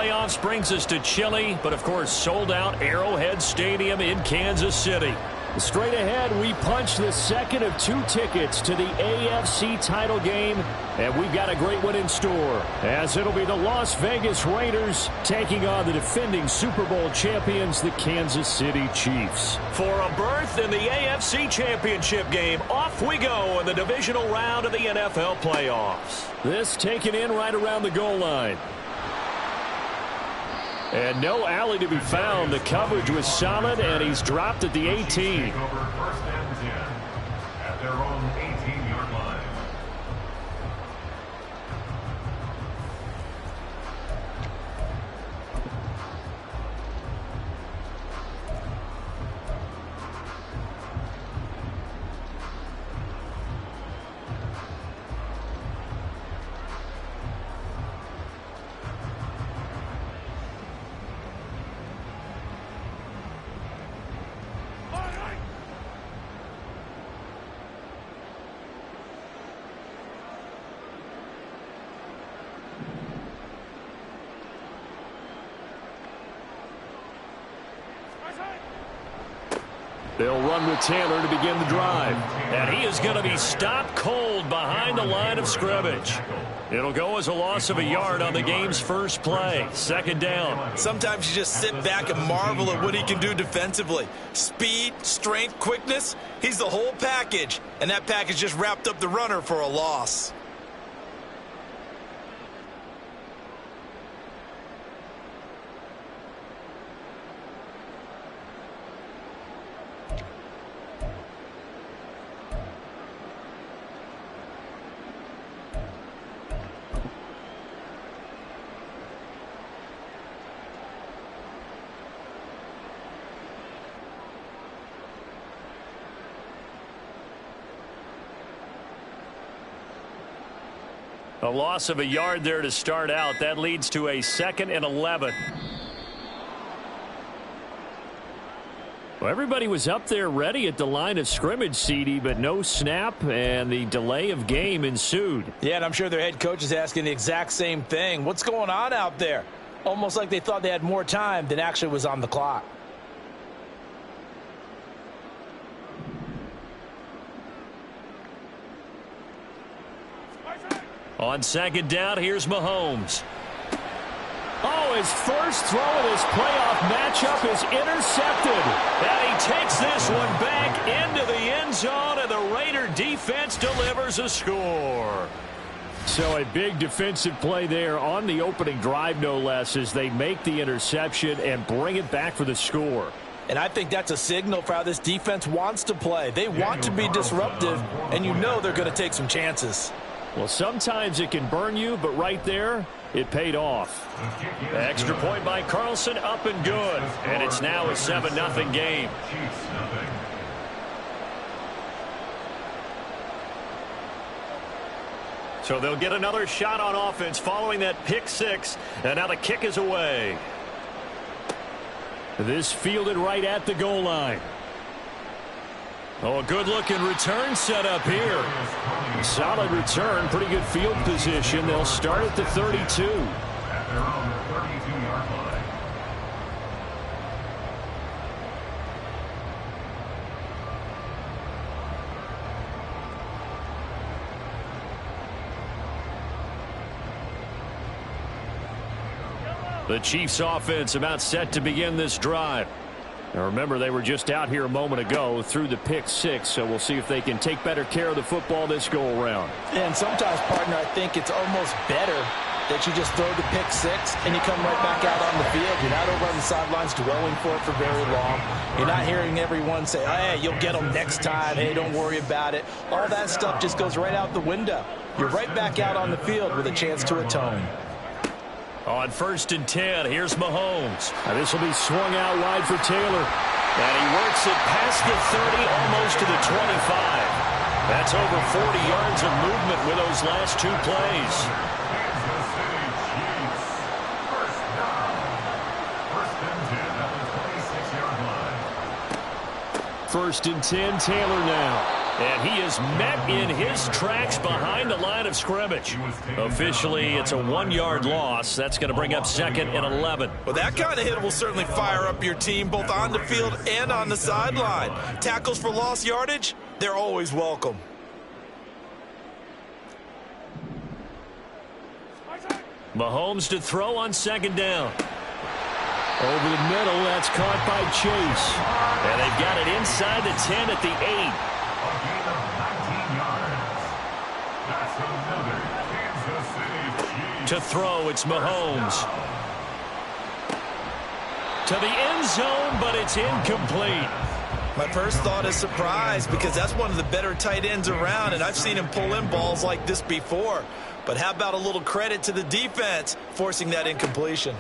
playoffs brings us to Chile, but of course sold out Arrowhead Stadium in Kansas City. Straight ahead, we punch the second of 2 tickets to the AFC title game, and we've got a great one in store, as it'll be the Las Vegas Raiders taking on the defending Super Bowl champions, the Kansas City Chiefs. For a berth in the AFC Championship game, off we go in the divisional round of the NFL playoffs. This taken in right around the goal line. And no alley to be found. The coverage was solid, and he's dropped at the 18. First and 10 at their own 18-yard line. They'll run with Taylor to begin the drive. And he is going to be stopped cold behind the line of scrimmage. It'll go as a loss of a yard on the game's first play. Second down. Sometimes you just sit back and marvel at what he can do defensively. Speed, strength, quickness, he's the whole package. And that package just wrapped up the runner for a loss. A loss of a yard there to start out. That leads to a 2nd and 11. Well, everybody was up there ready at the line of scrimmage, CD, but no snap, and the delay of game ensued. Yeah, and I'm sure their head coach is asking the exact same thing. What's going on out there? Almost like they thought they had more time than actually was on the clock. On second down, here's Mahomes. Oh, his first throw of this playoff matchup is intercepted. And he takes this one back into the end zone, and the Raider defense delivers a score. So a big defensive play there on the opening drive, no less, as they make the interception and bring it back for the score. And I think that's a signal for how this defense wants to play. They want to be disruptive, and you know they're going to take some chances. Well, sometimes it can burn you, but right there, it paid off. Extra point by Carlson, up and good. And it's now a 7-0 game. So they'll get another shot on offense following that pick six. And now the kick is away. This fielded right at the goal line. Oh, a good-looking return set up here. Solid return, pretty good field position. They'll start at the 32. At their own 32-yard line. The Chiefs offense about set to begin this drive. Now remember, they were just out here a moment ago through the pick six, so we'll see if they can take better care of the football this go-around. And sometimes, partner, I think it's almost better that you just throw the pick six and you come right back out on the field. You're not over on the sidelines dwelling for it for very long. You're not hearing everyone say, hey, you'll get them next time. Hey, don't worry about it. All that stuff just goes right out the window. You're right back out on the field with a chance to atone. On 1st and 10, here's Mahomes. Now this will be swung out wide for Taylor. And he works it past the 30, almost to the 25. That's over 40 yards of movement with those last two plays. Kansas City Chiefs. First down. 1st and 10 at the 26-yard line. 1st and 10, Taylor now. And he is met in his tracks behind the line of scrimmage. Officially, it's a 1-yard loss. That's going to bring up 2nd and 11. Well, that kind of hit will certainly fire up your team both on the field and on the sideline. Tackles for lost yardage, they're always welcome. Mahomes to throw on 2nd down. Over the middle, that's caught by Chase. And they've got it inside the 10 at the 8. A gain of 19 yards. That's another Kansas City Chiefs. To throw, it's Mahomes. To the end zone, but it's incomplete. My first thought is surprise because that's one of the better tight ends around, and I've seen him pull in balls like this before. But how about a little credit to the defense forcing that incompletion?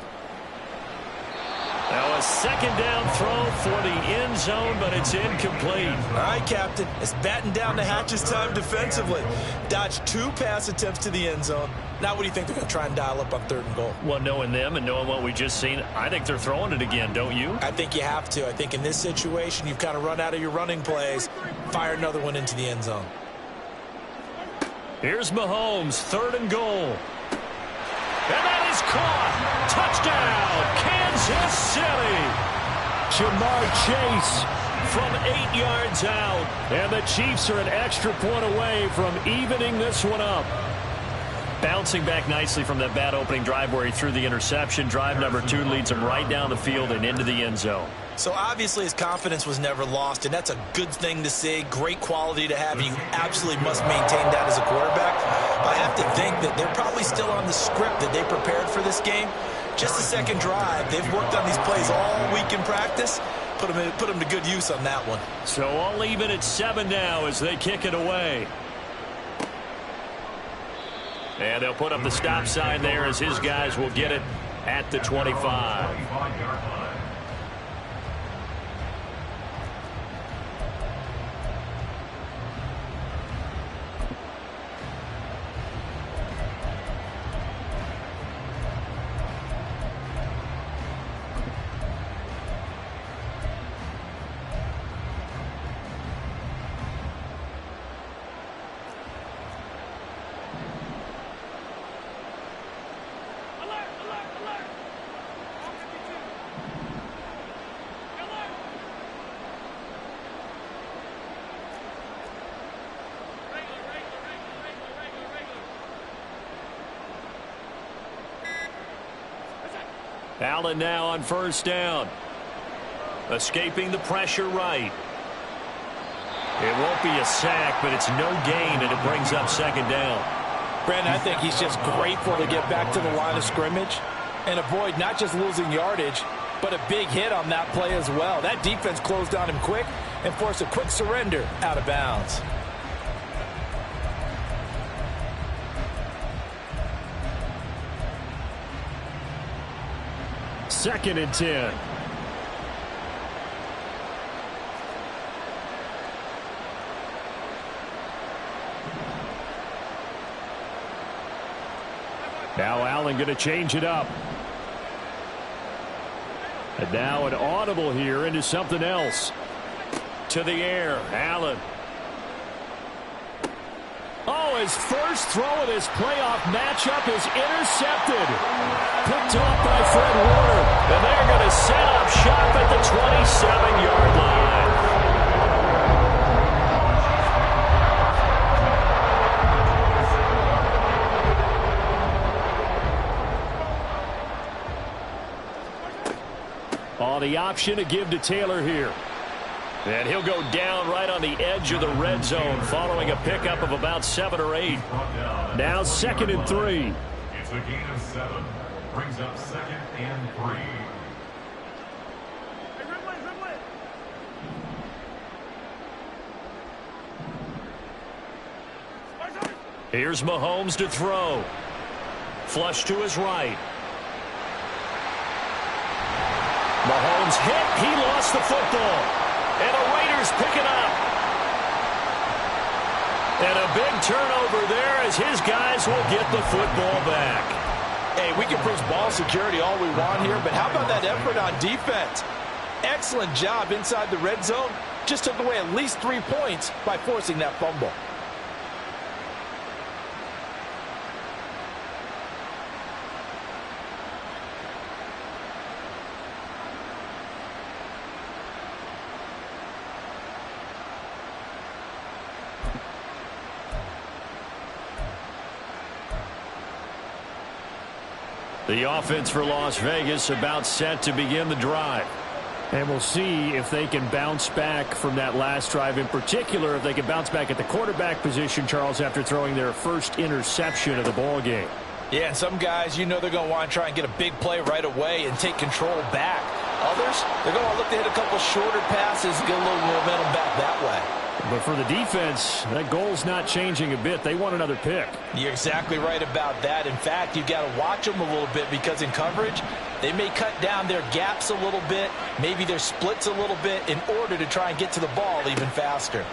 Now a 2nd down throw for the end zone, but it's incomplete. All right, Captain. It's batten down the hatches time defensively. Dodged 2 pass attempts to the end zone. Now what do you think they're going to try and dial up on 3rd and goal? Well, knowing them and knowing what we just seen, I think they're throwing it again, don't you? I think you have to. I think in this situation, you've kind of run out of your running plays. Fire another one into the end zone. Here's Mahomes, 3rd and goal. And that is caught. Touchdown, Kansas City. Jamar Chase From 8 yards out. And the Chiefs are an extra point away from evening this one up. Bouncing back nicely from that bad opening drive where he threw the interception. Drive number 2 leads him right down the field and into the end zone. So obviously his confidence was never lost, and that's a good thing to see. Great quality to have. You absolutely must maintain that as a quarterback. But I have to think that they're probably still on the script that they prepared for this game. Just the 2nd drive. They've worked on these plays all week in practice. Put them to good use on that one. So all even at 7 now as they kick it away. And they'll put up the stop sign there as his guys will get it at the 25. 25-yard line. Allen now on 1st down. Escaping the pressure right. It won't be a sack, but it's no gain, and it brings up 2nd down. Brandon, I think he's just grateful to get back to the line of scrimmage and avoid not just losing yardage, but a big hit on that play as well. That defense closed on him quick and forced a quick surrender out of bounds. Second and 10. Now Allen going to change it up. And now an audible here into something else. To the air, Allen. Oh, his first throw of this playoff matchup is intercepted. Picked off by Fred Warner. And they're going to set up shop at the 27-yard line. Oh, the option to give to Taylor here. And he'll go down right on the edge of the red zone following a pickup of about 7 or 8. Now 2nd and 3. It's a gain of 7. Brings up 2nd and 3. Here's Mahomes to throw. Flush to his right. Mahomes hit. He lost the football. And the Raiders pick it up. And a big turnover there as his guys will get the football back. Hey, we can preach ball security all we want here, but how about that effort on defense? excellent job inside the red zone. Just took away at least 3 points by forcing that fumble. The offense for Las Vegas about set to begin the drive. And we'll see if they can bounce back from that last drive, in particular if they can bounce back at the quarterback position, Charles, after throwing their first interception of the ball game. Yeah, and some guys, you know they're going to want to try and get a big play right away and take control back. Others, they're going to look to hit a couple shorter passes, get a little momentum back that way. But for the defense, that goal's not changing a bit. They want another pick. You're exactly right about that. In fact, you've got to watch them a little bit because in coverage, they may cut down their gaps a little bit, maybe their splits a little bit in order to try and get to the ball even faster.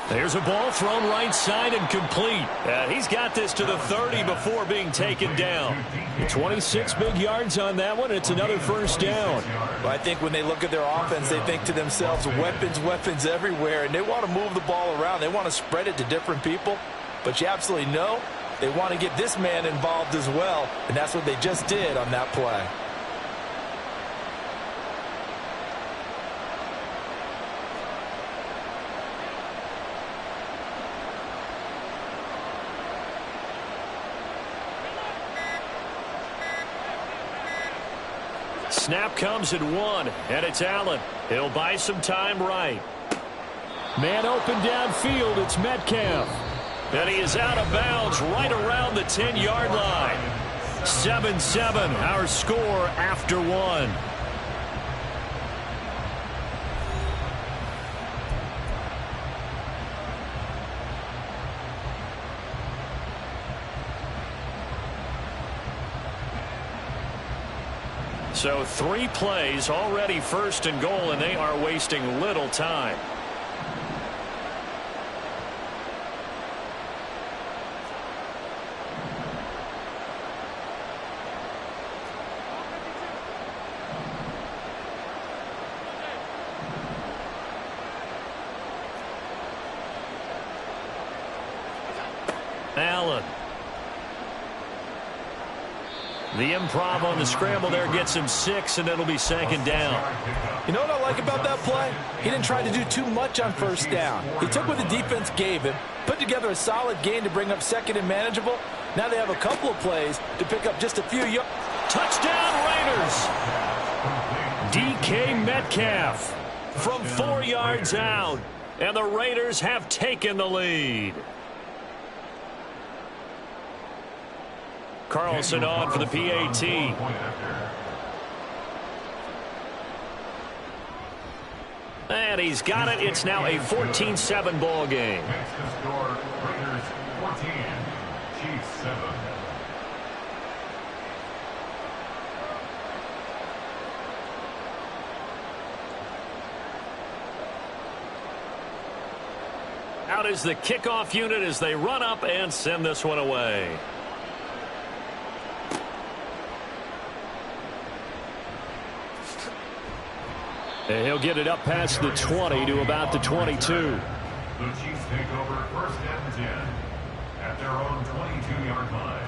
There's a ball thrown right side and complete. He's got this to the 30 before being taken down. 26 big yards on that one. It's another first down. Well, I think when they look at their offense, they think to themselves, weapons, weapons everywhere, and they want to move the ball around. They want to spread it to different people. But you absolutely know they want to get this man involved as well, and that's what they just did on that play. Snap comes at 1, and it's Allen. He'll buy some time right. Man open downfield, it's Metcalf. And he is out of bounds right around the 10-yard line. 7-7, our score after 1. So 3 plays, already first and goal, and they are wasting little time. Allen. The improv on the scramble there gets him 6, and it'll be 2nd down. You know what I like about that play? He didn't try to do too much on first down. He took what the defense gave him, put together a solid gain to bring up 2nd and manageable. Now they have a couple of plays to pick up just a few yards. Touchdown Raiders! DK Metcalf from 4 yards out, and the Raiders have taken the lead. Carlson on for the PAT. And he's got it. It's now a 14-7 ball game. Makes the score Raiders 14, Chiefs 7. Out is the kickoff unit as they run up and send this one away. And he'll get it up past the 20 to about the 22. The Chiefs take over 1st and 10 at their own 22-yard line.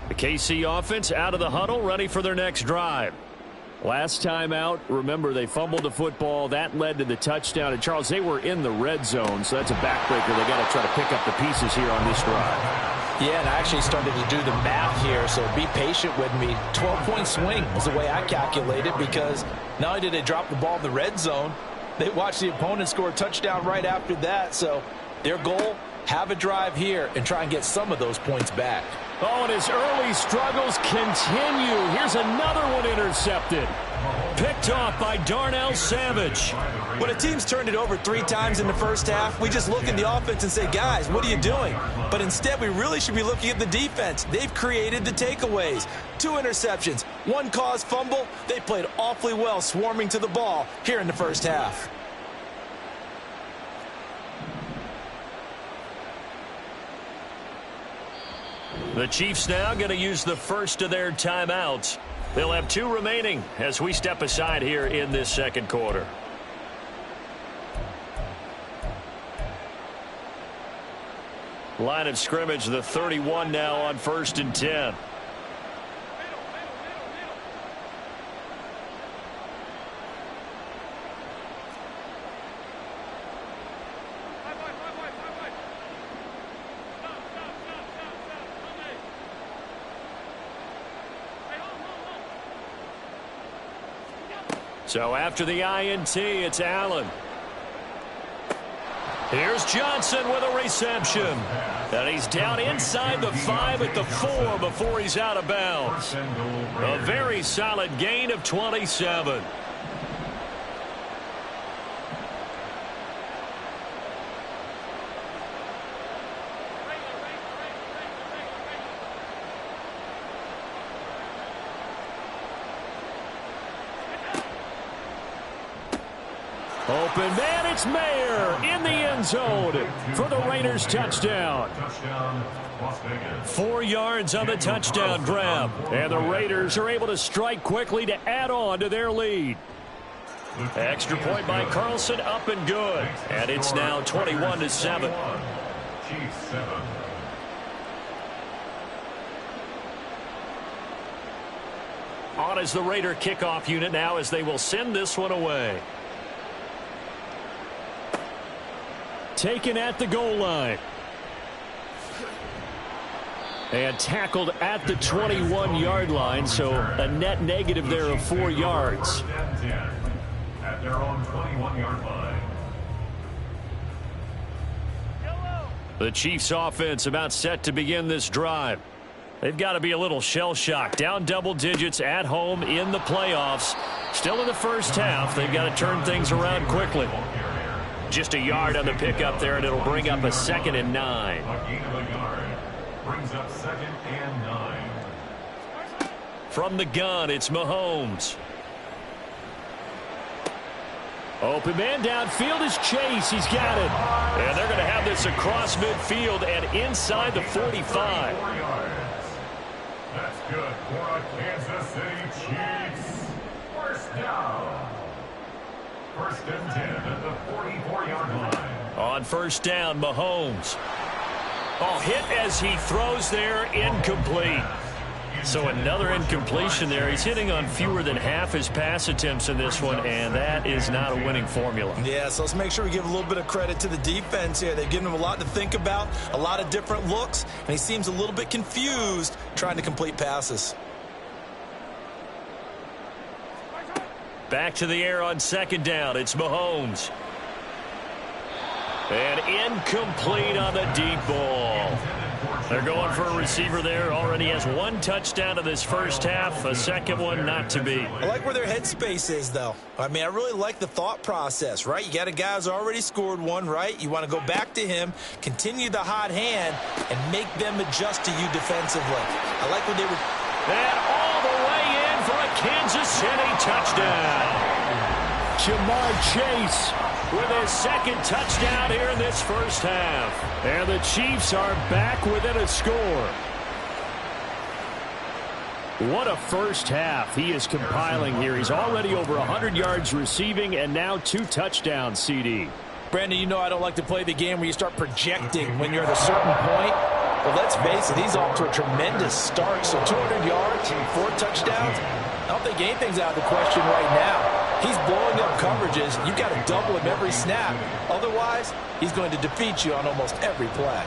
The KC offense out of the huddle, ready for their next drive. Last time out, remember, they fumbled the football. That led to the touchdown. And, Charles, they were in the red zone, so that's a backbreaker. They got to try to pick up the pieces here on this drive. Yeah, and I actually started to do the math here, so be patient with me. 12-point swing is the way I calculated, because not only did they drop the ball in the red zone, they watched the opponent score a touchdown right after that. So their goal, have a drive here and try and get some of those points back. Oh, and his early struggles continue. Here's another one intercepted. Picked off by Darnell Savage. When a team's turned it over 3 times in the first half, we just look at the offense and say, guys, what are you doing? But instead, we really should be looking at the defense. They've created the takeaways. 2 interceptions, 1 caused fumble. They played awfully well swarming to the ball here in the first half. The Chiefs now going to use the first of their timeouts. They'll have 2 remaining as we step aside here in this second quarter. Line of scrimmage, the 31 now on 1st and 10. So after the INT, it's Allen. Here's Johnson with a reception. And he's down inside the 5 at the 4 before he's out of bounds. A very solid gain of 27. Open man, it's Mayer in the end zone for the Raiders touchdown. 4 yards on the touchdown grab. And the Raiders are able to strike quickly to add on to their lead. Extra point by Carlson, up and good. And it's now 21-7. On is the Raider kickoff unit now as they will send this one away. Taken at the goal line. And tackled at the 21-yard line, so a net negative there of 4 yards. At their own 21-yard line. The Chiefs offense about set to begin this drive. They've got to be a little shell-shocked. Down double digits at home in the playoffs. Still in the first half. They've got to turn things around quickly. Just a yard on the pickup there, and it'll bring up a 2nd and 9. A gain of a yard. Brings up 2nd and 9. From the gun, it's Mahomes. Open man downfield is Chase. He's got it. And they're going to have this across midfield and inside the 45. 4 yards. That's good for a Kansas City Chiefs. First down. 1st and 10 at the 44-yard line. On 1st down, Mahomes. Oh, hit as he throws there, incomplete. So another incompletion there. He's hitting on fewer than half his pass attempts in this one, and that is not a winning formula. Yeah, so let's make sure we give a little bit of credit to the defense here. They've given him a lot to think about, a lot of different looks, and he seems a little bit confused trying to complete passes. Back to the air on 2nd down. It's Mahomes. And incomplete on the deep ball. They're going for a receiver there. Already has 1 touchdown in this first half. A second one not to be. I like where their headspace is, though. I mean, I really like the thought process, right? You got a guy who's already scored 1, right? You want to go back to him, continue the hot hand, and make them adjust to you defensively. I like what they were... And all the way in for a Kansas City touchdown. Jamar Chase with his 2nd touchdown here in this first half. And the Chiefs are back within a score. What a first half he is compiling here. He's already over 100 yards receiving and now 2 touchdowns, CD. Brandon, you know I don't like to play the game where you start projecting when you're at a certain point. But let's face it, he's off to a tremendous start. So 200 yards, 4 touchdowns. I don't think anything's out of the question right now. He's blowing up coverages. You've got to double him every snap. Otherwise, he's going to defeat you on almost every play.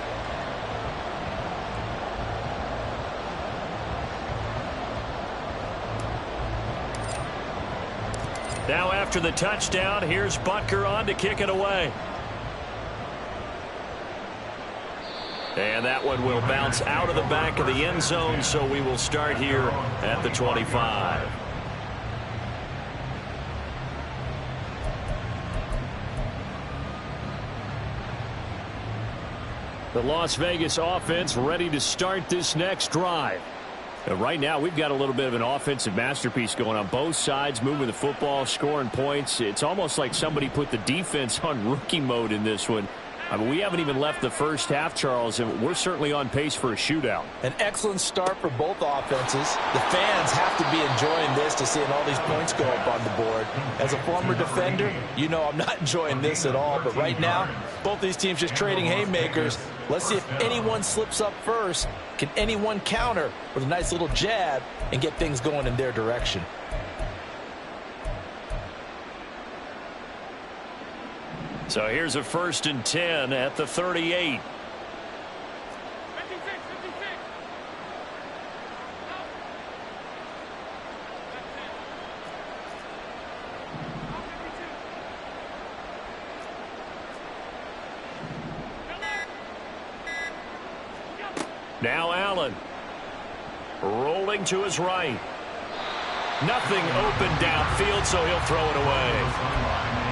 Now after the touchdown, here's Butker on to kick it away. And that one will bounce out of the back of the end zone, so we will start here at the 25. The Las Vegas offense ready to start this next drive. Right now, we've got a little bit of an offensive masterpiece going on both sides, moving the football, scoring points. It's almost like somebody put the defense on rookie mode in this one. I mean, we haven't even left the first half, Charles, and we're certainly on pace for a shootout. An excellent start for both offenses. The fans have to be enjoying this to seeing all these points go up on the board. As a former defender, you know I'm not enjoying this at all. But right now, both these teams just trading haymakers. Let's see if anyone slips up first. Can anyone counter with a nice little jab and get things going in their direction? So here's a 1st and 10 at the 38. Now Allen. Rolling to his right. Nothing open downfield, so he'll throw it away.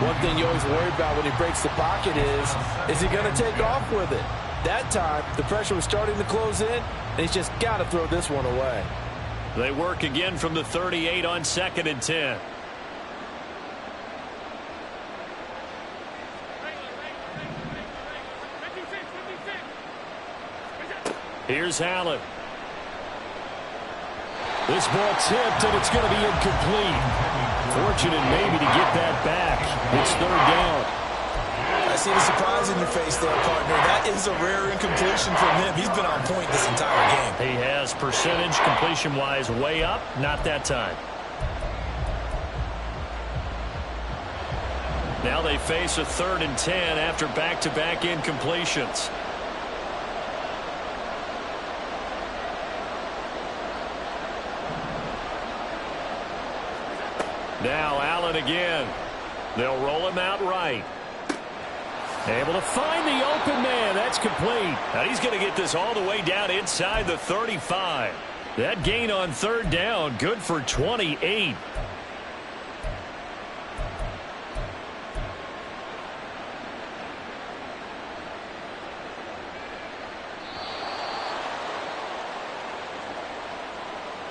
One thing you always worry about when he breaks the pocket is he going to take off with it? That time, the pressure was starting to close in, and he's just got to throw this one away. They work again from the 38 on 2nd and 10. Here's Allen. This ball tipped, and it's going to be incomplete. Fortunate maybe to get that back. It's 3rd down. I see the surprise in your face there, partner. That is a rare incompletion from him. He's been on point this entire game. He has percentage completion-wise way up. Not that time. Now they face a 3rd and 10 after back-to-back incompletions. Now Allen again. They'll roll him out right. Able to find the open man. That's complete. Now he's going to get this all the way down inside the 35. That gain on 3rd down, good for 28.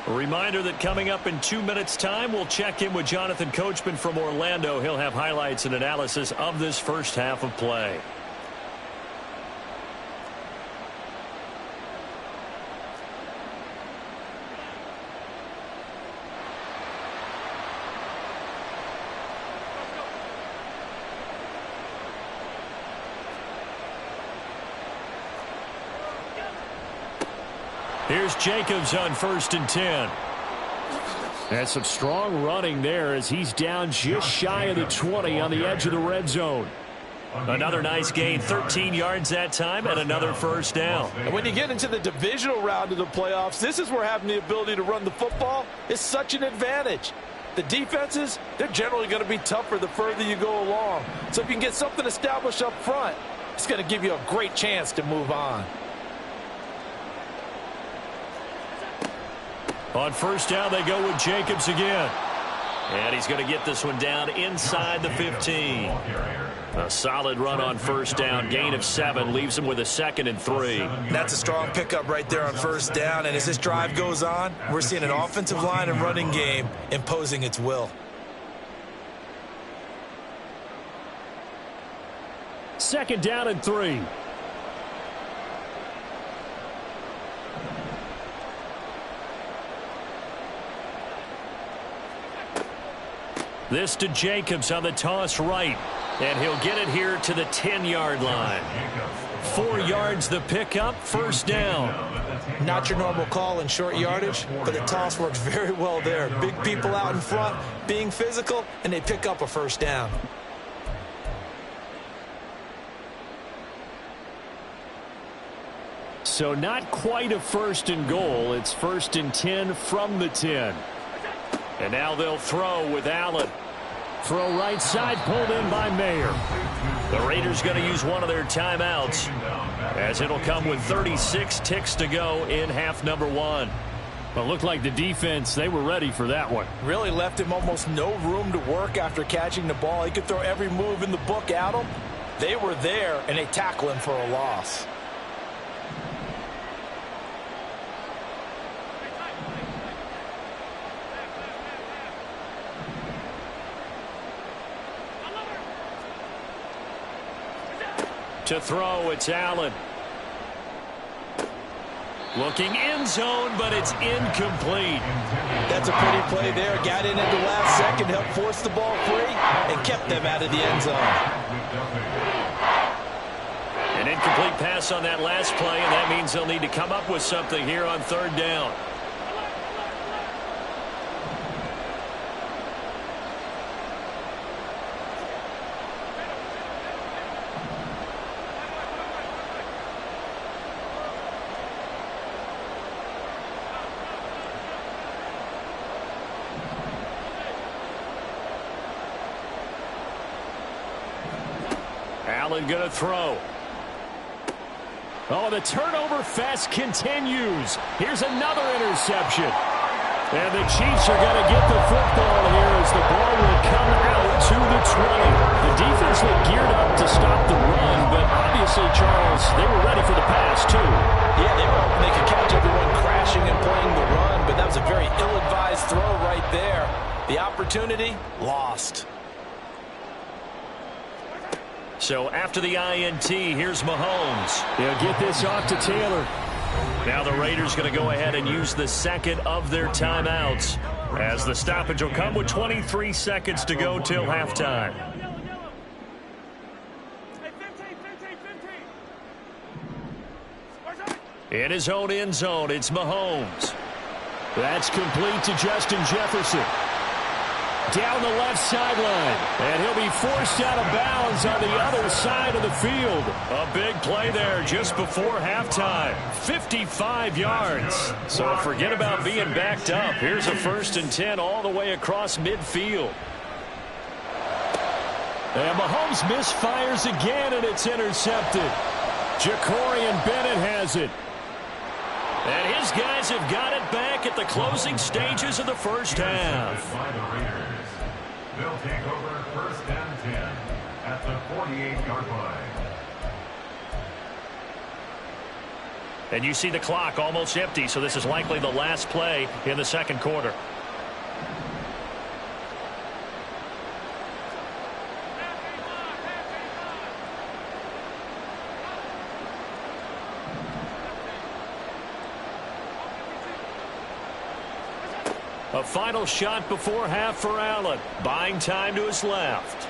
A reminder that coming up in 2 minutes' time, we'll check in with Jonathan Coachman from Orlando. He'll have highlights and analysis of this first half of play. Here's Jacobs on 1st and 10. And some strong running there as he's down just shy of the 20 on the edge of the red zone. Another nice gain, 13 yards that time, and another 1st down. And when you get into the divisional round of the playoffs, this is where having the ability to run the football is such an advantage. The defenses, they're generally going to be tougher the further you go along. So if you can get something established up front, it's going to give you a great chance to move on. On 1st down, they go with Jacobs again. And he's going to get this one down inside the 15. A solid run on 1st down. Gain of 7 leaves him with a 2nd and 3. That's a strong pickup right there on 1st down. And as this drive goes on, we're seeing an offensive line and running game imposing its will. 2nd down and 3. This to Jacobs on the toss right. And he'll get it here to the 10-yard line. 4 yards the pickup, 1st down. Not your normal call in short yardage, but the toss works very well there. Big people out in front, being physical, and they pick up a 1st down. So not quite a 1st and goal. It's 1st and 10 from the 10. And now they'll throw with Allen. Throw right side, pulled in by Mayer. The Raiders going to use one of their timeouts. as it'll come with 36 ticks to go in half number one. Well, it looked like the defense, they were ready for that one. Really left him almost no room to work after catching the ball. He could throw every move in the book at him. They were there, and they tackle him for a loss. To throw, it's Allen. Looking end zone, but it's incomplete. That's a pretty play there. Got in at the last second, helped force the ball free, and kept them out of the end zone. An incomplete pass on that last play, and that means they'll need to come up with something here on third down. Allen going to throw. Oh, the turnover fest continues. Here's another interception. And the Chiefs are going to get the football here as the ball will come out to the 20. The defense looked geared up to stop the run, but obviously, Charles, they were ready for the pass, too. Yeah, they were hoping they could catch everyone crashing and playing the run, but that was a very ill-advised throw right there. The opportunity, lost. So after the INT, here's Mahomes. They'll get this off to Taylor. Now the Raiders going to go ahead and use the second of their timeouts, as the stoppage will come with 23 seconds to go till halftime. In his own end zone, it's Mahomes. That's complete to Justin Jefferson. Down the left sideline, and he'll be forced out of bounds on the other side of the field. A big play there just before halftime. 55 yards. So forget about being backed up. Here's a 1st and 10 all the way across midfield. And Mahomes misfires again, and it's intercepted. Jacorian Bennett has it. And his guys have got it back at the closing stages of the first half. They'll take over 1st and 10 at the 48-yard line. And you see the clock almost empty, so this is likely the last play in the second quarter. A final shot before half for Allen. Buying time to his left.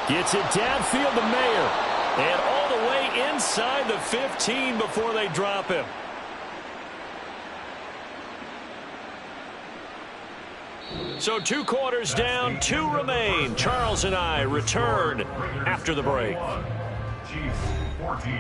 Gets it downfield to Mayer. And all the way inside the 15 before they drop him. So 2 quarters down, 2 remain. Charles and I return after the break. Chiefs 14.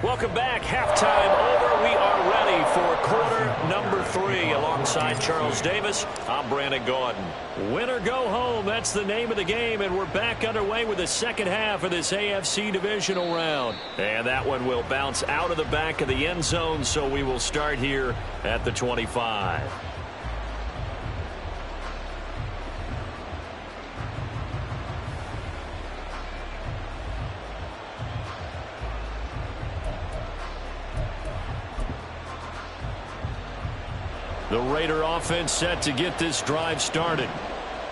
Welcome back. Halftime over. We are ready for quarter number 3. Alongside Charles Davis, I'm Brandon Gaudin. Win or go home, that's the name of the game, and we're back underway with the second half of this AFC divisional round. And that one will bounce out of the back of the end zone, so we will start here at the 25. The Raider offense set to get this drive started.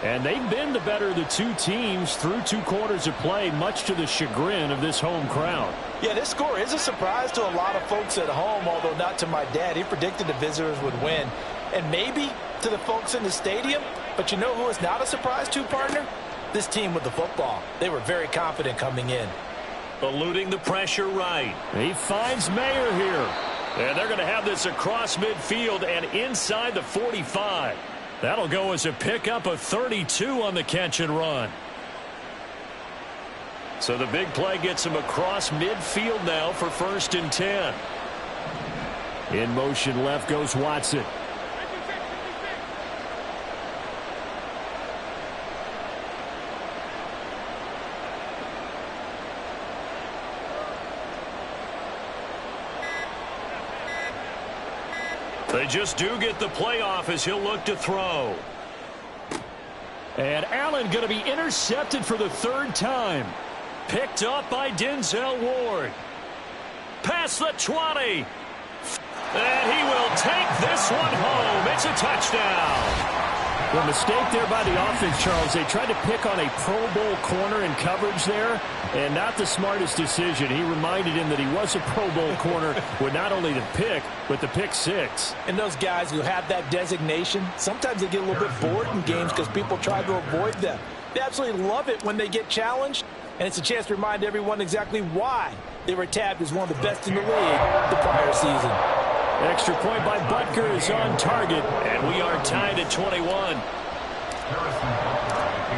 And they've been the better of the 2 teams through 2 quarters of play, much to the chagrin of this home crowd. Yeah, this score is a surprise to a lot of folks at home, although not to my dad. He predicted the visitors would win. And maybe to the folks in the stadium, but you know who is not a surprise to, partner? This team with the football. They were very confident coming in. Eluding the pressure right. He finds Mayer here. And they're going to have this across midfield and inside the 45. That'll go as a pickup of 32 on the catch and run. So the big play gets him across midfield now for 1st and 10. In motion left goes Watson. They just do get the playoff as he'll look to throw. And Allen going to be intercepted for the third time. Picked up by Denzel Ward. Past the 20. And he will take this one home. It's a touchdown. The mistake there by the offense, Charles. They tried to pick on a Pro Bowl corner in coverage there, and not the smartest decision. He reminded him that he was a Pro Bowl corner with not only the pick, but the pick six. And those guys who have that designation, sometimes they get a little bit bored in games because people try to avoid them. They absolutely love it when they get challenged, and it's a chance to remind everyone exactly why they were tabbed as one of the best in the league the prior season. Extra point by Butker is on target. And we are tied at 21.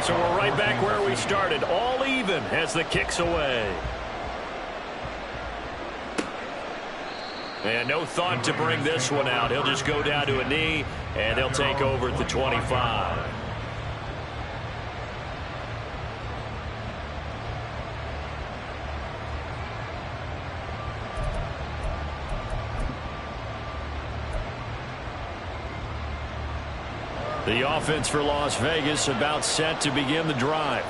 So we're right back where we started. All even as the kick's away. And no thought to bring this one out. He'll just go down to a knee, and they'll take over at the 25. The offense for Las Vegas about set to begin the drive.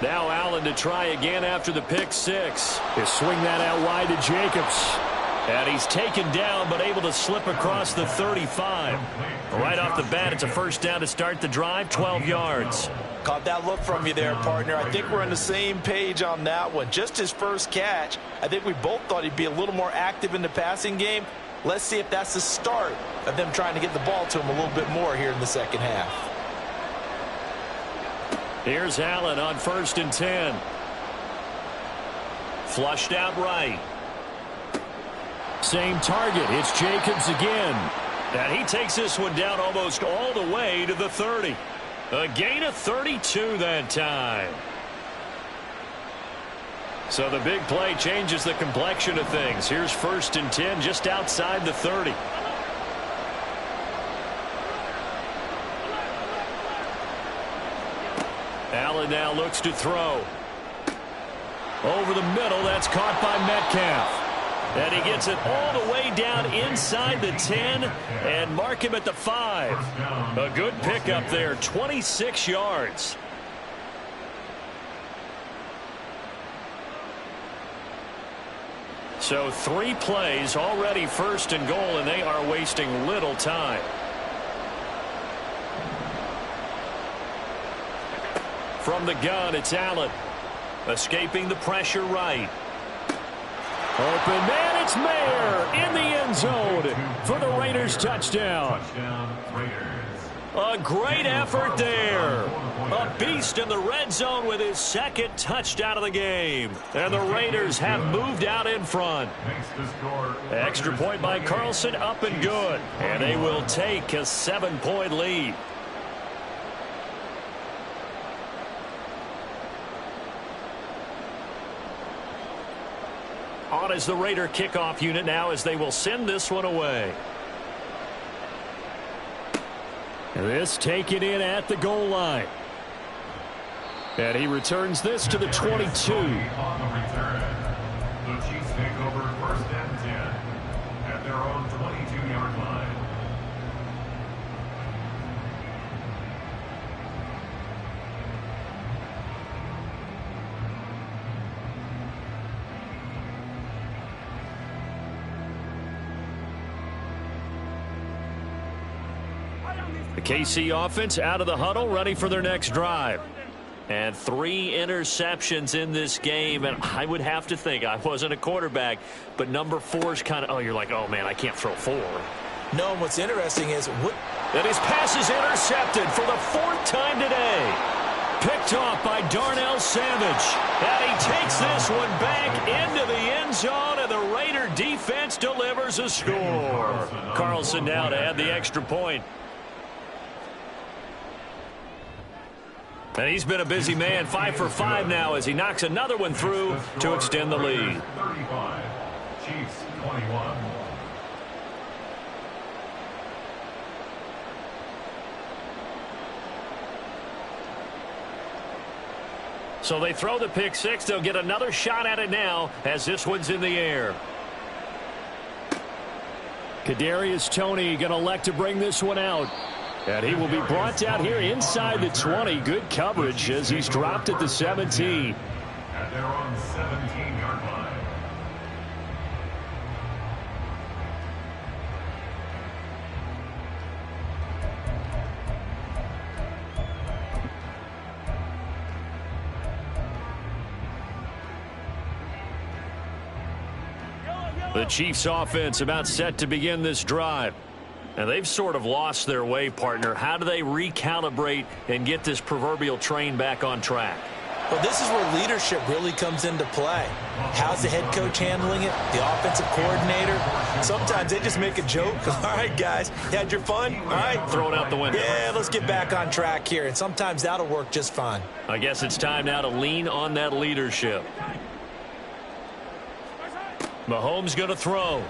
Now Allen to try again after the pick six. They swing that out wide to Jacobs. And he's taken down but able to slip across the 35. Right off the bat, it's a first down to start the drive, 12 yards. Caught that look from you there, partner. I think we're on the same page on that one. Just his first catch. I think we both thought he'd be a little more active in the passing game. Let's see if that's the start of them trying to get the ball to him a little bit more here in the second half. Here's Allen on 1st and 10. Flushed out right. Same target. It's Jacobs again. And he takes this one down almost all the way to the 30. A gain of 32 that time. So the big play changes the complexion of things. Here's 1st and 10 just outside the 30. Allen now looks to throw. Over the middle, that's caught by Metcalf. And he gets it all the way down inside the 10 and mark him at the 5. A good pickup there, 26 yards. So 3 plays already 1st and goal, and they are wasting little time. From the gun, it's Allen. Escaping the pressure right. Open man, it's Mayer in the end zone for the Raiders touchdown. A great effort there. A beast in the red zone with his 2nd touchdown of the game. And the Raiders have moved out in front. Extra point by Carlson, up and good. And they will take a 7-point lead. On is the Raider kickoff unit now as they will send this one away. This taken in at the goal line. And he returns this to the 22. On the return, the Chiefs take over 1st and 10 at their own 22-yard line. The KC offense out of the huddle, ready for their next drive. And 3 interceptions in this game, and I would have to think, I wasn't a quarterback, but number 4 is kind of, oh, you're like, oh, man, I can't throw 4. No, and what's interesting is that his pass is intercepted for the 4th time today. Picked off by Darnell Savage. And he takes this one back into the end zone, and the Raider defense delivers a score. Carlson now to add the extra point. And he's been a busy man, 5 for 5 now as he knocks another one through to extend the lead. 35, Chiefs 21. So they throw the pick six. They'll get another shot at it now as this one's in the air. Kadarius Toney going to elect to bring this one out. And he will be brought down here inside the 20. Good coverage as he's dropped at the 17. And they're on 17-yard line. The Chiefs offense about set to begin this drive. And they've sort of lost their way, partner. How do they recalibrate and get this proverbial train back on track? Well, this is where leadership really comes into play. How's the head coach handling it? The offensive coordinator? Sometimes they just make a joke. All right, guys, you had your fun? All right. Throw it out the window. Yeah, let's get back on track here. And sometimes that'll work just fine. I guess it's time now to lean on that leadership. Mahomes going to throw.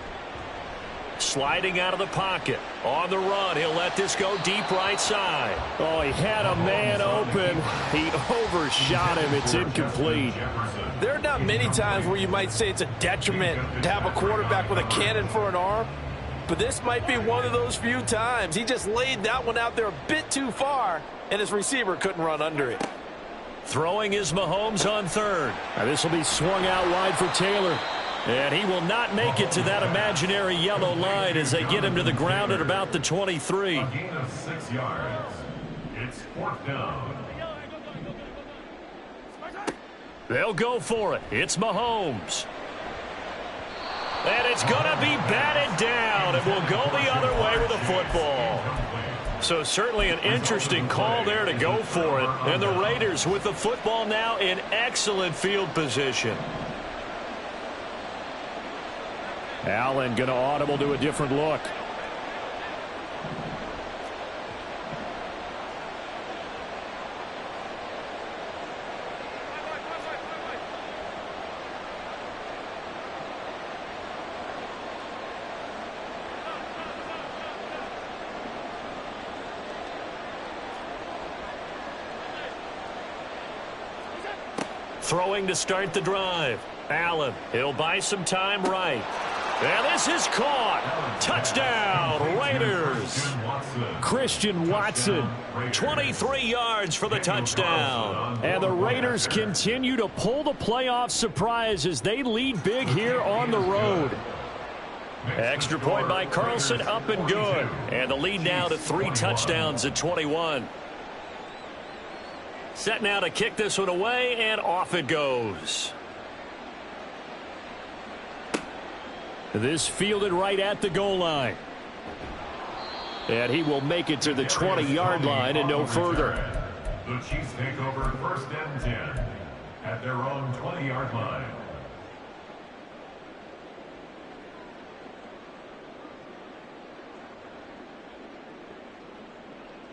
Sliding out of the pocket. On the run, he'll let this go deep right side. Oh, he had a man open. He overshot him. It's incomplete. There are not many times where you might say it's a detriment to have a quarterback with a cannon for an arm, but this might be one of those few times. He just laid that one out there a bit too far, and his receiver couldn't run under it. Throwing is Mahomes on third. Now this will be swung out wide for Taylor. And he will not make it to that imaginary yellow line as they get him to the ground at about the 23. A gain of 6 yards. It's 4th down. They'll go for it. It's Mahomes. And it's going to be batted down. It will go the other way with the football. So certainly an interesting call there to go for it. And the Raiders with the football now in excellent field position. Allen going to audible to a different look. Throwing to start the drive. Allen, he'll buy some time right. And this is caught. Touchdown, Raiders. Christian Watson. 23 yards for the touchdown. And the Raiders continue to pull the playoff surprise as they lead big here on the road. Extra point by Carlson, up and good. And the lead now to 3 touchdowns at 21. Set now to kick this one away, and off it goes. This fielded right at the goal line. And he will make it to the 20-yard line and no further. The Chiefs take over 1st and 10 at their own 20-yard line.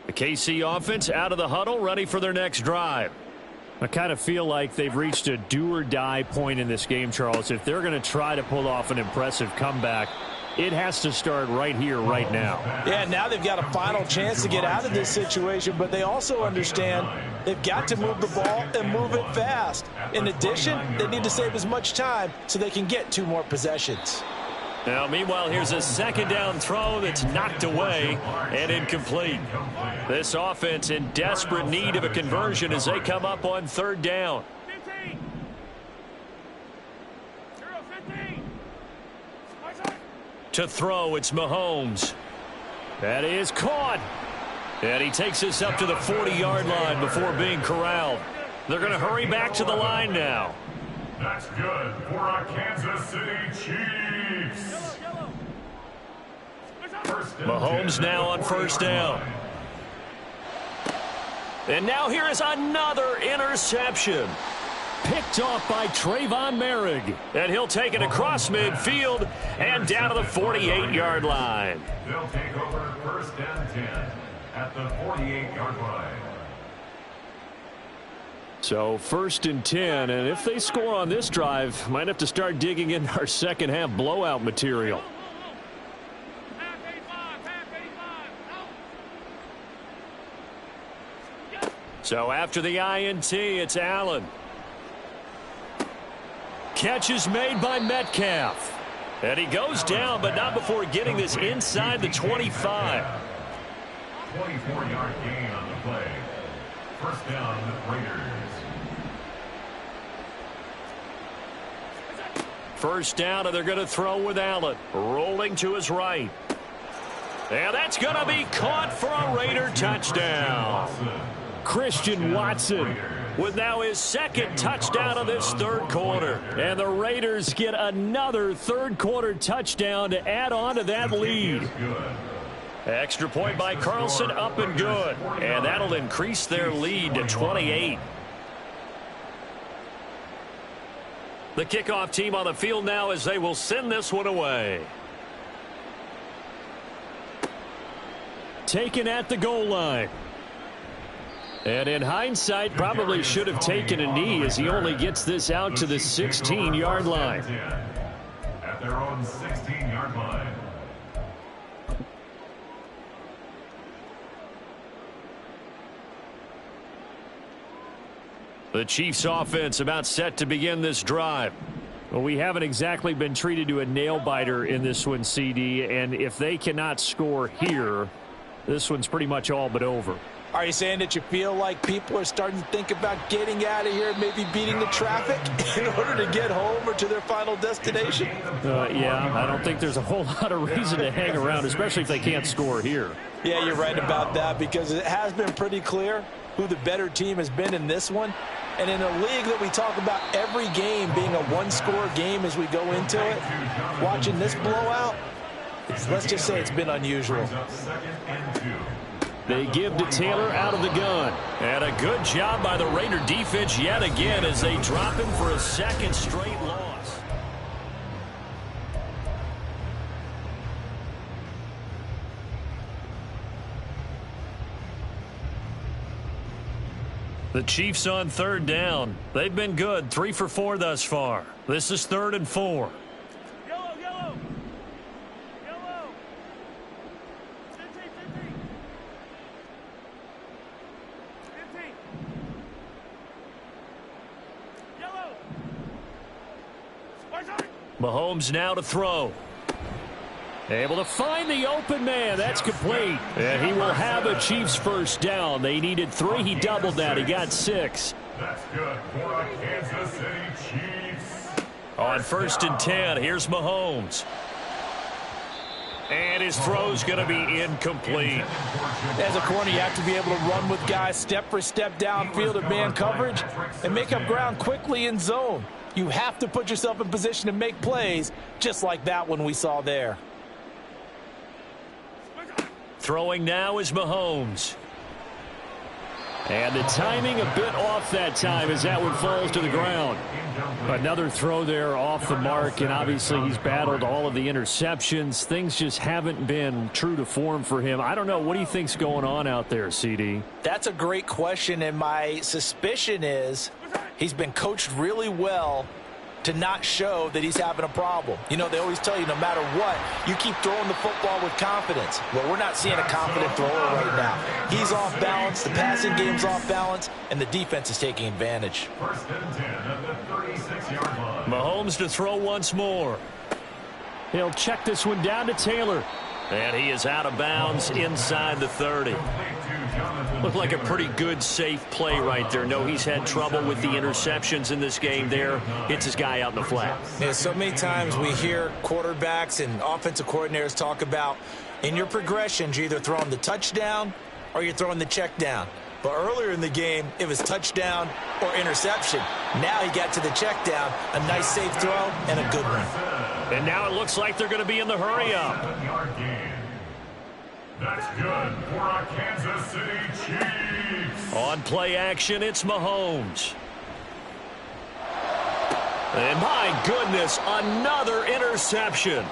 The KC offense out of the huddle, ready for their next drive. I kind of feel like they've reached a do-or-die point in this game, Charles. If they're going to try to pull off an impressive comeback, it has to start right here, right now. Yeah, now they've got a final chance to get out of this situation, but they also understand they've got to move the ball and move it fast. In addition, they need to save as much time so they can get 2 more possessions. Now, meanwhile, here's a second down throw that's knocked away and incomplete. This offense in desperate need of a conversion as they come up on 3rd down. To throw, it's Mahomes. That is caught. And he takes this up to the 40-yard line before being corralled. They're going to hurry back to the line now. That's good for our Kansas City Chiefs. Mahomes now on 1st down. And now here is another interception. Picked off by Trayvon Merrick. And he'll take it across midfield and down to the 48-yard line. They'll take over 1st and 10 at the 48-yard line. So 1st and 10, and if they score on this drive, might have to start digging in our second half blowout material. So after the INT, it's Allen. Catch is made by Metcalf. And he goes down, but not before getting this inside the 25. 24-yard gain on the play. First down, Raiders. First down, and they're going to throw with Allen. Rolling to his right. And that's going to be caught for a Raider touchdown. Christian Watson with now his second touchdown of this third quarter. And the Raiders get another third quarter touchdown to add on to that lead. Extra point by Carlson, up and good. And that'll increase their lead to 28. The kickoff team on the field now as they will send this one away. Taken at the goal line. And in hindsight, probably should have taken a knee as he only gets this out to the 16-yard line. At their own 16-yard line. The Chiefs offense about set to begin this drive. Well, we haven't exactly been treated to a nail-biter in this one, CD, and if they cannot score here, this one's pretty much all but over. Are you saying that you feel like people are starting to think about getting out of here, maybe beating the traffic in order to get home or to their final destination? Yeah, I don't think there's a whole lot of reason to hang around, especially if they can't score here. Yeah, you're right about that because it has been pretty clear who the better team has been in this one. And in a league that we talk about every game being a one-score game as we go into it, watching this blowout, let's just say it's been unusual. They give to Taylor out of the gun. And a good job by the Raider defense yet again as they drop him for a second straight loss. The Chiefs on third down. They've been good, 3 for 4 thus far. This is 3rd and 4. Yellow, yellow. Yellow. 15, 15. Yellow. Mahomes now to throw. Able to find the open man. That's complete. And he will have a Chiefs first down. They needed 3. He doubled that. He got 6. That's good for the Kansas City Chiefs. On 1st and 10, here's Mahomes. And his throw's going to be incomplete. As a corner, you have to be able to run with guys step for step downfield of man coverage and make up ground quickly in zone. You have to put yourself in position to make plays just like that one we saw there. Throwing now is Mahomes. And the timing a bit off that time as that one falls to the ground. Another throw there off the mark, and obviously he's battled all of the interceptions. Things just haven't been true to form for him. I don't know. What do you think's going on out there, CD? That's a great question, and my suspicion is he's been coached really well to not show that he's having a problem. You know, they always tell you no matter what, you keep throwing the football with confidence. Well, we're not seeing a confident thrower right now. He's off balance, the passing game's off balance, and the defense is taking advantage. 1st and 10 at the 36-yard line. Mahomes to throw once more. He'll check this one down to Taylor. And he is out of bounds inside the 30. Looked like a pretty good, safe play right there. No, he's had trouble with the interceptions in this game there. Hits his guy out in the flat. Yeah, so many times we hear quarterbacks and offensive coordinators talk about in your progressions, you're either throwing the touchdown or you're throwing the check down. But earlier in the game, it was touchdown or interception. Now he got to the check down, a nice safe throw, and a good one. And now it looks like they're going to be in the hurry-up. That's good for our Kansas City Chiefs. On play action, it's Mahomes. And my goodness, another interception.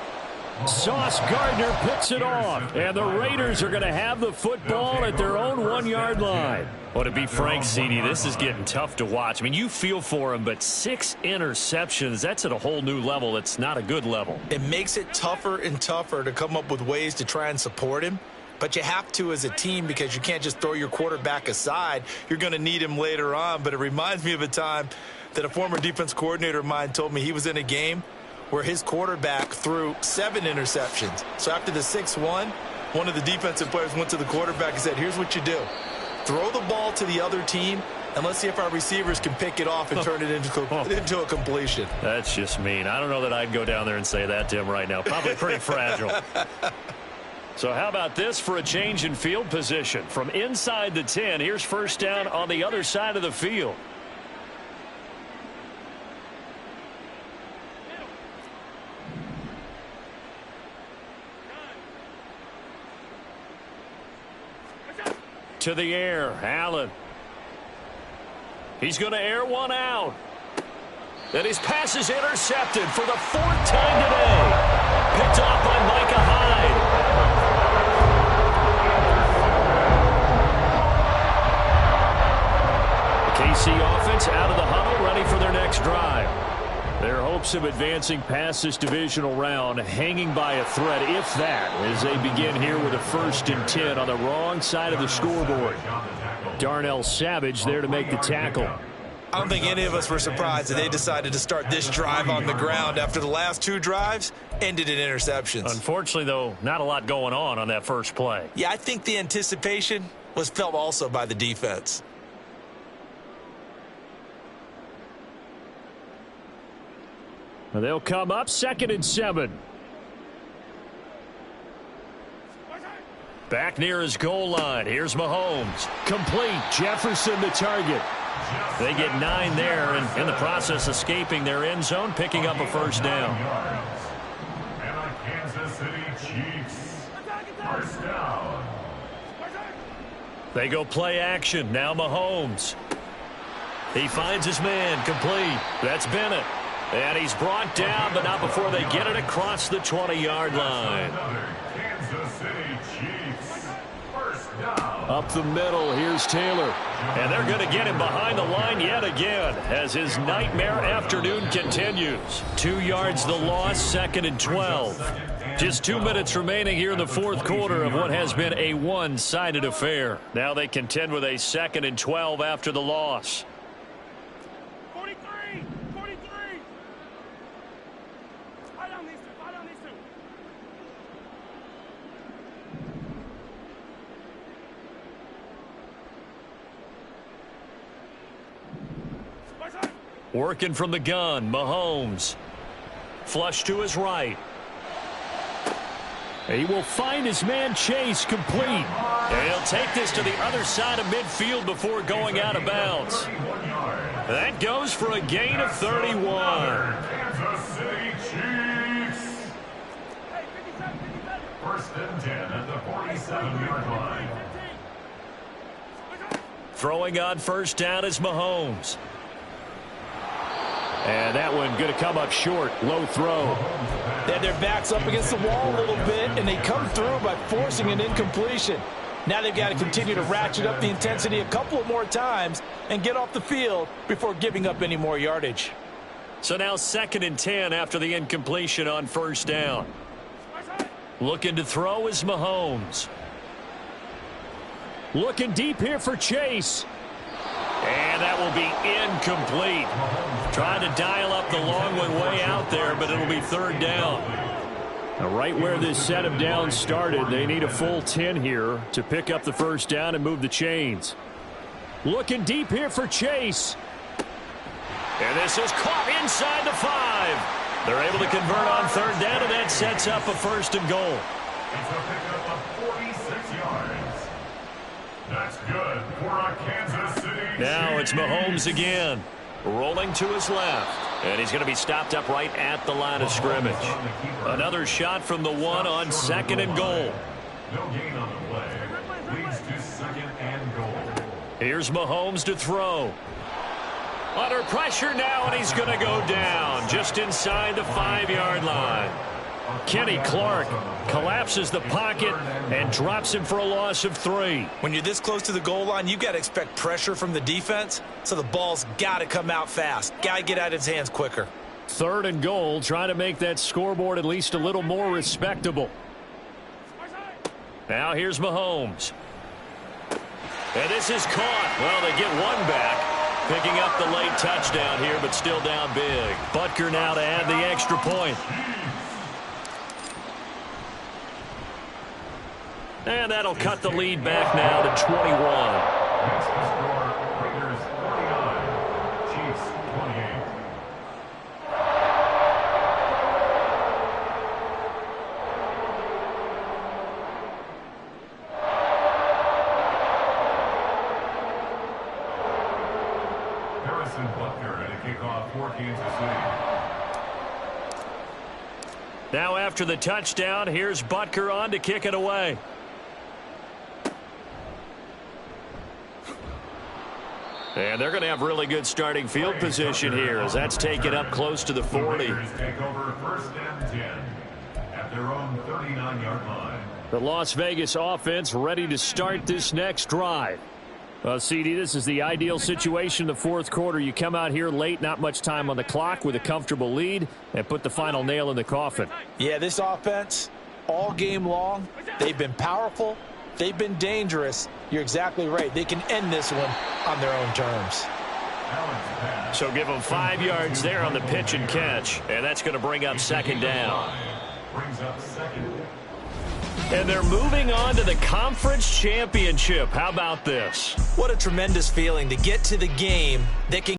Sauce Gardner picks it off, and the Raiders are going to have the football at their own 1-yard line. Well, to be frank, CD, this is getting tough to watch. I mean, you feel for him, but 6 interceptions, that's at a whole new level. It's not a good level. It makes it tougher and tougher to come up with ways to try and support him. But you have to as a team because you can't just throw your quarterback aside. You're going to need him later on. But it reminds me of a time that a former defense coordinator of mine told me he was in a game where his quarterback threw 7 interceptions. So after the 6-1, one of the defensive players went to the quarterback and said, here's what you do. Throw the ball to the other team, and let's see if our receivers can pick it off and turn it into a completion. That's just mean. I don't know that I'd go down there and say that to him right now. Probably pretty fragile. So how about this for a change in field position? From inside the 10, here's first down on the other side of the field. To the air, Allen. He's going to air one out. And his pass is intercepted for the 4th time today. Picked off by Micah Hyde. The KC offense out of the huddle, ready for their next drive. Their hopes of advancing past this divisional round hanging by a thread, if that, as they begin here with a 1st and 10 on the wrong side of the scoreboard. Darnell Savage there to make the tackle. I don't think any of us were surprised that they decided to start this drive on the ground after the last 2 drives ended in interceptions. Unfortunately, though, not a lot going on that first play. Yeah, I think the anticipation was felt also by the defense. They'll come up 2nd and 7. Back near his goal line. Here's Mahomes. Complete. Jefferson the target. They get 9 there, and in the process escaping their end zone, picking up a first down. And the Kansas City Chiefs. First down. They go play action. Now Mahomes. He finds his man. Complete. That's Bennett. And he's brought down, but not before they get it across the 20-yard line. Kansas City Chiefs. First down. Up the middle, here's Taylor. And they're going to get him behind the line yet again as his nightmare afternoon continues. 2 yards the loss, 2nd and 12. Just 2 minutes remaining here in the 4th quarter of what has been a one-sided affair. Now they contend with a 2nd and 12 after the loss. 43! 43! Fight on these two! Fight on these two! Working from the gun, Mahomes. Flush to his right. He will find his man Chase. Complete. And he'll take this to the other side of midfield before going out of bounds. That goes for a gain of 31. Kansas City Chiefs. Hey, 57, 57! First and 10 at the 47-yard line. Throwing on first down is Mahomes. And that one going to come up short. Low throw. They had their backs up against the wall a little bit, and they come through by forcing an incompletion. Now they've got to continue to ratchet up the intensity a couple of more times and get off the field before giving up any more yardage. So now 2nd and 10 after the incompletion on first down. Looking to throw is Mahomes. Looking deep here for Chase. And that will be incomplete. Trying to dial up the long one way out there, but it'll be 3rd down. Now right where this set of downs started, they need a full 10 here to pick up the first down and move the chains. Looking deep here for Chase. And this is caught inside the 5. They're able to convert on 3rd down, and that sets up a 1st and goal. It's a pickup of 46 yards. That's good for a Kansas City Now it's Chiefs. Mahomes again. Rolling to his left. And he's going to be stopped up right at the line of scrimmage. Another shot from the 1 on 2nd and goal. No gain on the play. Leads to 2nd and goal. Here's Mahomes to throw. Under pressure now, and he's going to go down just inside the 5-yard line. Kenny Clark collapses the pocket and drops him for a loss of 3. When you're this close to the goal line, you've got to expect pressure from the defense, so the ball's got to come out fast. Got to get out of his hands quicker. 3rd and goal, trying to make that scoreboard at least a little more respectable. Now here's Mahomes. And this is caught. Well, they get one back. Picking up the late touchdown here, but still down big. Butker now to add the extra point. And that'll cut the lead back now to 21. That's the score. Raiders 49, Chiefs 28. Harrison Butker at a kickoff for Kansas City. Now after the touchdown, here's Butker on to kick it away. And they're going to have really good starting field position here as that's taken up close to the 40. The Raiders take over 1st and 10 at their own 39-yard line. The Las Vegas offense ready to start this next drive. CD, this is the ideal situation in the fourth quarter. You come out here late, not much time on the clock with a comfortable lead, and put the final nail in the coffin. Yeah, this offense, all game long, they've been powerful. They've been dangerous. You're exactly right. They can end this one on their own terms. So give them 5 yards there on the pitch and catch, and that's going to bring up 2nd down. Brings up 2nd. And they're moving on to the conference championship. How about this? What a tremendous feeling to get to the game that can